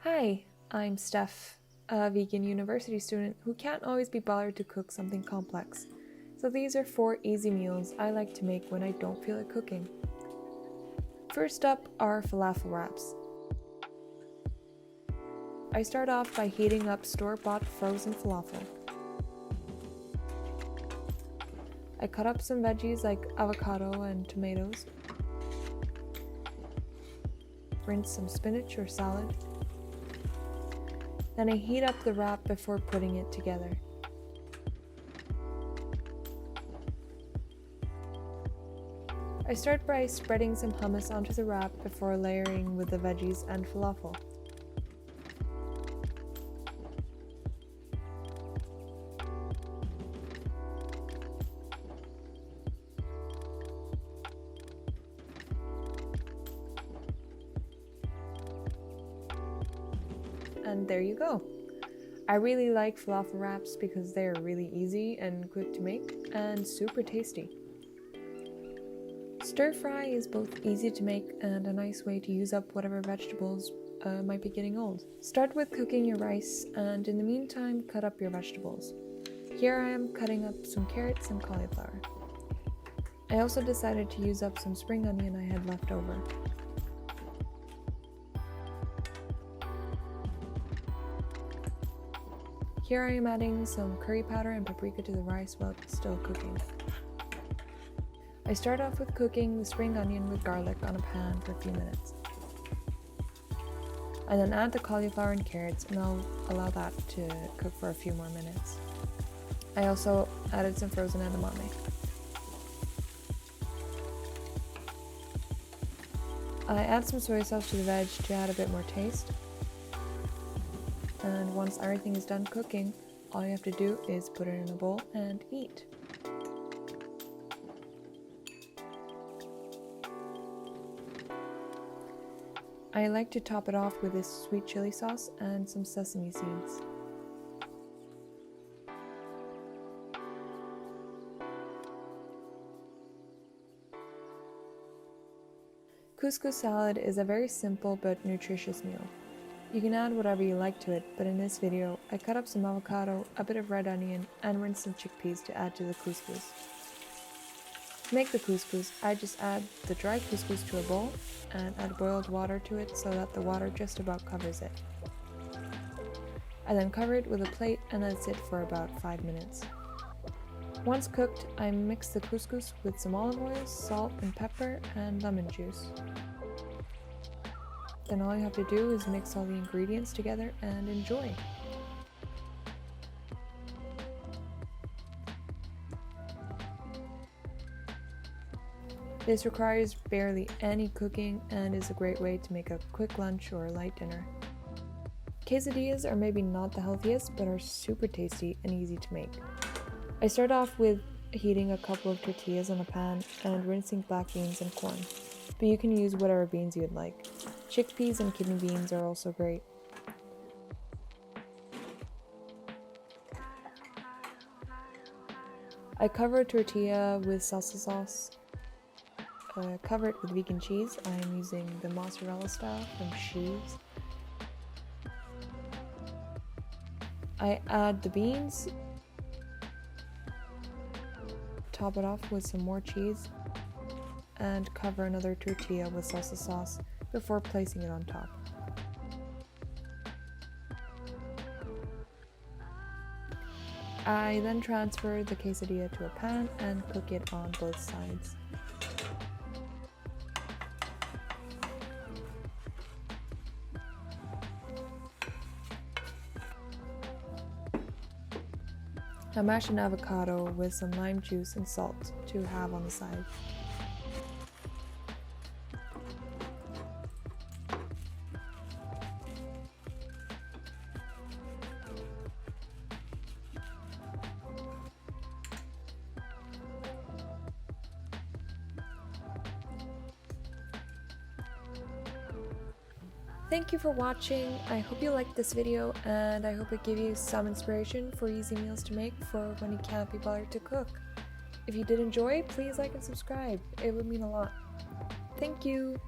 Hi, I'm Steph, a vegan university student who can't always be bothered to cook something complex. So these are 4 easy meals I like to make when I don't feel like cooking. First up are falafel wraps. I start off by heating up store-bought frozen falafel. I cut up some veggies like avocado and tomatoes. Rinse some spinach or salad. Then I heat up the wrap before putting it together. I start by spreading some hummus onto the wrap before layering with the veggies and falafel. And there you go. I really like falafel wraps because they're really easy and quick to make and super tasty. Stir fry is both easy to make and a nice way to use up whatever vegetables might be getting old. Start with cooking your rice and in the meantime cut up your vegetables. Here I am cutting up some carrots and cauliflower. I also decided to use up some spring onion I had left over. Here I am adding some curry powder and paprika to the rice while it's still cooking. I start off with cooking the spring onion with garlic on a pan for a few minutes. I then add the cauliflower and carrots and I'll allow that to cook for a few more minutes. I also added some frozen edamame. I add some soy sauce to the veg to add a bit more taste. And once everything is done cooking, all you have to do is put it in a bowl and eat. I like to top it off with this sweet chili sauce and some sesame seeds. Couscous salad is a very simple but nutritious meal. You can add whatever you like to it, but in this video, I cut up some avocado, a bit of red onion, and rinsed some chickpeas to add to the couscous. To make the couscous, I just add the dry couscous to a bowl and add boiled water to it so that the water just about covers it. I then cover it with a plate and let it sit for about 5 minutes. Once cooked, I mix the couscous with some olive oil, salt and pepper, and lemon juice. Then all you have to do is mix all the ingredients together and enjoy. This requires barely any cooking and is a great way to make a quick lunch or a light dinner. Quesadillas are maybe not the healthiest, but are super tasty and easy to make. I start off with heating a couple of tortillas on a pan and rinsing black beans and corn, but you can use whatever beans you'd like. Chickpeas and kidney beans are also great. I cover a tortilla with salsa sauce. Cover it with vegan cheese. I am using the mozzarella style from Sheaves. I add the beans. Top it off with some more cheese. And cover another tortilla with salsa sauce before placing it on top. I then transfer the quesadilla to a pan and cook it on both sides. I mash an avocado with some lime juice and salt to have on the side. Thank you for watching. I hope you liked this video and I hope it gave you some inspiration for easy meals to make for when you can't be bothered to cook. If you did enjoy, please like and subscribe. It would mean a lot. Thank you.